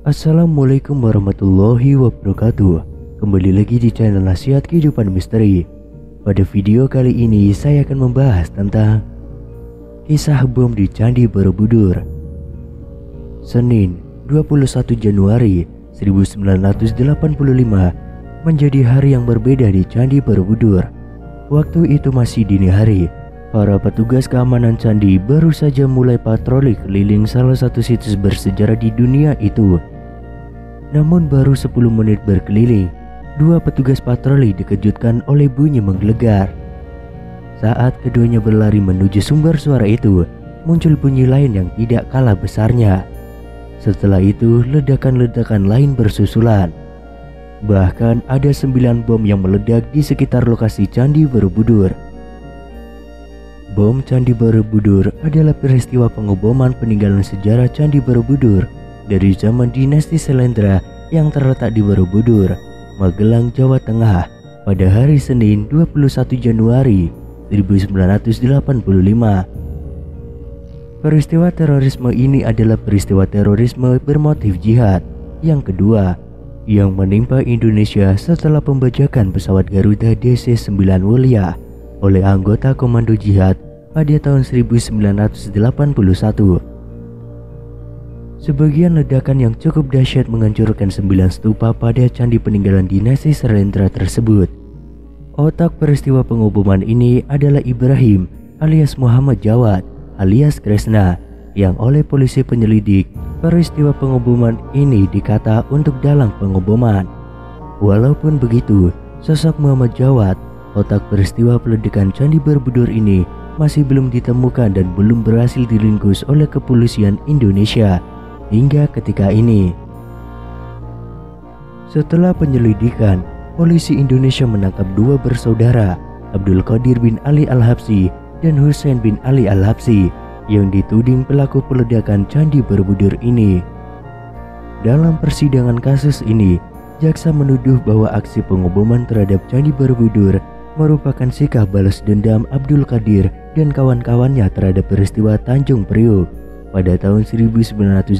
Assalamualaikum warahmatullahi wabarakatuh. Kembali lagi di channel Nasihat Kehidupan Misteri. Pada video kali ini saya akan membahas tentang kisah bom di Candi Borobudur. Senin 21 Januari 1985 menjadi hari yang berbeda di Candi Borobudur. Waktu itu masih dini hari. Para petugas keamanan candi baru saja mulai patroli keliling salah satu situs bersejarah di dunia itu. Namun baru 10 menit berkeliling, dua petugas patroli dikejutkan oleh bunyi menggelegar. Saat keduanya berlari menuju sumber suara itu, muncul bunyi lain yang tidak kalah besarnya. Setelah itu, ledakan-ledakan lain bersusulan. Bahkan ada 9 bom yang meledak di sekitar lokasi Candi Borobudur. Bom Candi Borobudur adalah peristiwa pengeboman peninggalan sejarah Candi Borobudur dari zaman dinasti Selendra yang terletak di Borobudur, Magelang, Jawa Tengah pada hari Senin 21 Januari 1985. Peristiwa terorisme ini adalah peristiwa terorisme bermotif jihad yang kedua yang menimpa Indonesia setelah pembajakan pesawat Garuda DC-9 Mulia oleh anggota Komando Jihad pada tahun 1981. Sebagian ledakan yang cukup dahsyat menghancurkan 9 stupa pada candi peninggalan dinasti Selendra tersebut. Otak peristiwa pengeboman ini adalah Ibrahim alias Muhammad Jawad alias Kresna yang oleh polisi penyelidik peristiwa pengeboman ini dikata untuk dalang pengeboman. Walaupun begitu, sosok Muhammad Jawad, otak peristiwa peledakan Candi Borobudur ini masih belum ditemukan dan belum berhasil diringkus oleh kepolisian Indonesia hingga ketika ini. Setelah penyelidikan, polisi Indonesia menangkap dua bersaudara, Abdul Qadir bin Ali Al-Habsyi dan Husain bin Ali Al-Habsyi, yang dituding pelaku peledakan Candi Borobudur ini. Dalam persidangan kasus ini, jaksa menuduh bahwa aksi pengeboman terhadap Candi Borobudur merupakan sikap balas dendam Abdul Qadir dan kawan-kawannya terhadap peristiwa Tanjung Priok pada tahun 1984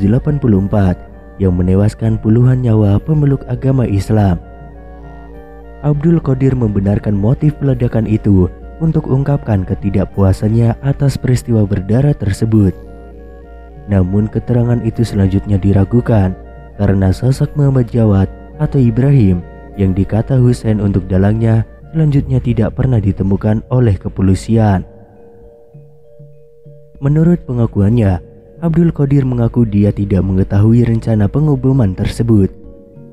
yang menewaskan puluhan nyawa pemeluk agama Islam. Abdul Qadir membenarkan motif peledakan itu untuk ungkapkan ketidakpuasannya atas peristiwa berdarah tersebut. Namun keterangan itu selanjutnya diragukan karena sosok Muhammad Jawad atau Ibrahim yang dikata Husain untuk dalangnya selanjutnya tidak pernah ditemukan oleh kepolisian. Menurut pengakuannya, Abdul Qadir mengaku dia tidak mengetahui rencana pengeboman tersebut.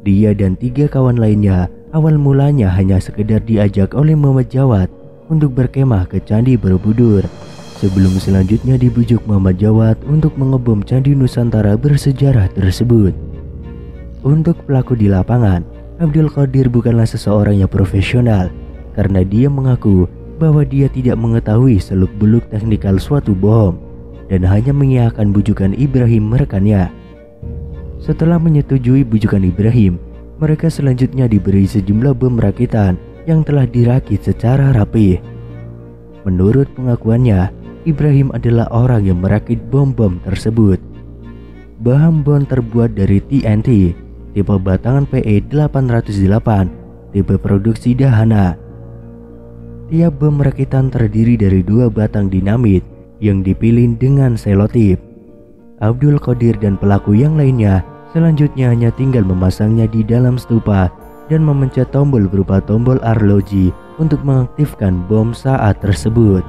Dia dan 3 kawan lainnya awal mulanya hanya sekedar diajak oleh Muhammad Jawad untuk berkemah ke Candi Borobudur, sebelum selanjutnya dibujuk Muhammad Jawad untuk mengebom Candi Nusantara bersejarah tersebut. Untuk pelaku di lapangan, Abdul Qadir bukanlah seseorang yang profesional karena dia mengaku bahwa dia tidak mengetahui seluk-beluk teknikal suatu bom dan hanya mengiyakan bujukan Ibrahim rekannya. Setelah menyetujui bujukan Ibrahim, mereka selanjutnya diberi sejumlah bom rakitan yang telah dirakit secara rapi. Menurut pengakuannya, Ibrahim adalah orang yang merakit bom-bom tersebut. Bahan bom terbuat dari TNT, tipe batangan PE808, tipe produksi Dahana. Tiap bom rakitan terdiri dari 2 batang dinamit yang dipilin dengan selotip. Abdul Qadir dan pelaku yang lainnya selanjutnya hanya tinggal memasangnya di dalam stupa dan memencet tombol berupa tombol arloji untuk mengaktifkan bom saat tersebut.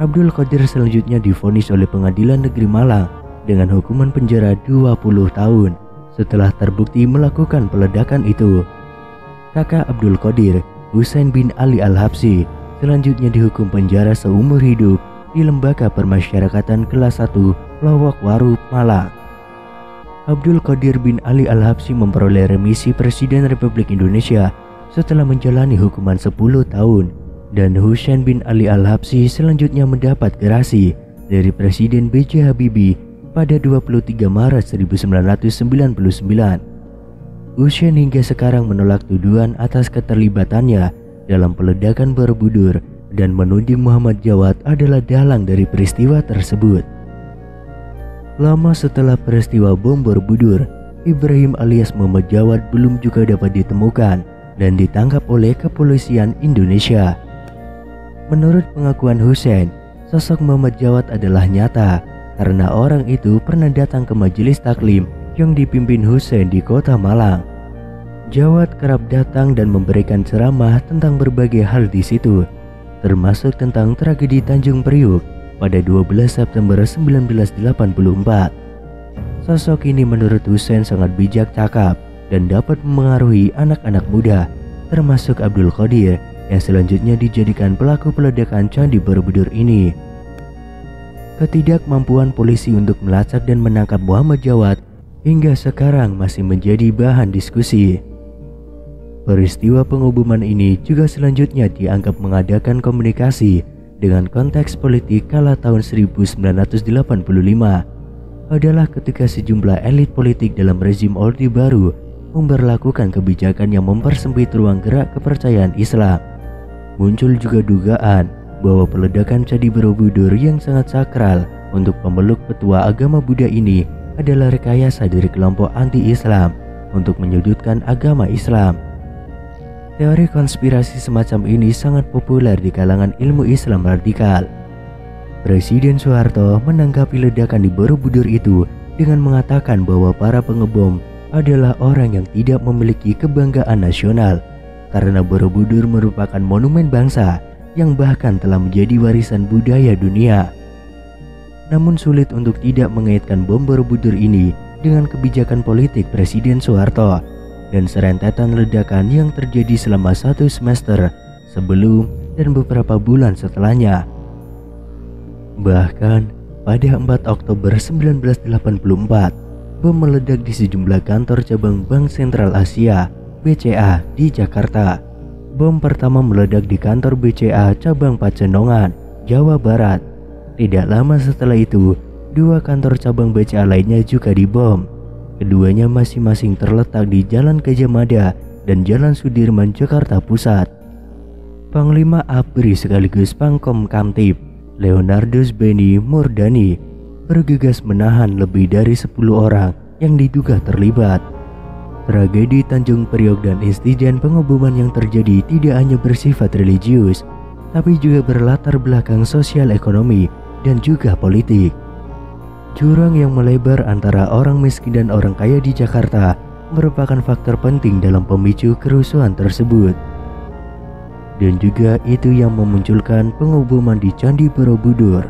Abdul Qadir selanjutnya divonis oleh Pengadilan Negeri Malang dengan hukuman penjara 20 tahun setelah terbukti melakukan peledakan itu. Kakak Abdul Qadir, Husain bin Ali Al-Habsyi, selanjutnya dihukum penjara seumur hidup di Lembaga Permasyarakatan Kelas 1 Lowok Waru, Malang. Abdul Qadir bin Ali Al-Habsyi memperoleh remisi Presiden Republik Indonesia setelah menjalani hukuman 10 tahun, dan Husain bin Ali Al-Habsyi selanjutnya mendapat gerasi dari Presiden B.J. Habibie pada 23 Maret 1999. Husain hingga sekarang menolak tuduhan atas keterlibatannya dalam peledakan Borobudur dan menuding Muhammad Jawad adalah dalang dari peristiwa tersebut. Lama setelah peristiwa bom Borobudur, Ibrahim alias Muhammad Jawad belum juga dapat ditemukan dan ditangkap oleh kepolisian Indonesia. Menurut pengakuan Hussein, sosok Muhammad Jawad adalah nyata karena orang itu pernah datang ke majelis taklim yang dipimpin Hussein di kota Malang. Jawad kerap datang dan memberikan ceramah tentang berbagai hal di situ, termasuk tentang tragedi Tanjung Priuk pada 12 September 1984. Sosok ini menurut Hussein sangat bijak cakap dan dapat memengaruhi anak-anak muda, termasuk Abdul Qadir yang selanjutnya dijadikan pelaku peledakan Candi Borobudur ini. Ketidakmampuan polisi untuk melacak dan menangkap Muhammad Jawad hingga sekarang masih menjadi bahan diskusi. Peristiwa pengebuman ini juga selanjutnya dianggap mengadakan komunikasi dengan konteks politik kala tahun 1985 adalah ketika sejumlah elit politik dalam rezim Orde Baru memberlakukan kebijakan yang mempersempit ruang gerak kepercayaan Islam. Muncul juga dugaan bahwa peledakan Candi Borobudur yang sangat sakral untuk pemeluk petua agama Buddha ini adalah rekayasa dari kelompok anti-Islam untuk menyudutkan agama Islam. Teori konspirasi semacam ini sangat populer di kalangan ilmu Islam radikal. Presiden Soeharto menanggapi ledakan di Borobudur itu dengan mengatakan bahwa para pengebom adalah orang yang tidak memiliki kebanggaan nasional karena Borobudur merupakan monumen bangsa yang bahkan telah menjadi warisan budaya dunia. Namun sulit untuk tidak mengaitkan bom Borobudur ini dengan kebijakan politik Presiden Soeharto dan serentetan ledakan yang terjadi selama 1 semester sebelum dan beberapa bulan setelahnya. Bahkan pada 4 Oktober 1984, bom meledak di sejumlah kantor cabang Bank Sentral Asia (BCA) di Jakarta. Bom pertama meledak di kantor BCA cabang Pacenongan, Jawa Barat. Tidak lama setelah itu, 2 kantor cabang BCA lainnya juga dibom. Keduanya masing-masing terletak di Jalan Gajah Mada dan Jalan Sudirman, Jakarta Pusat. Panglima ABRI sekaligus Pangkom Kamtib, Leonardus Beni Murdani, bergegas menahan lebih dari 10 orang yang diduga terlibat. Tragedi Tanjung Priok dan insiden pengeboman yang terjadi tidak hanya bersifat religius, tapi juga berlatar belakang sosial ekonomi dan juga politik. Jurang yang melebar antara orang miskin dan orang kaya di Jakarta merupakan faktor penting dalam pemicu kerusuhan tersebut. Dan juga itu yang memunculkan pengeboman di Candi Borobudur.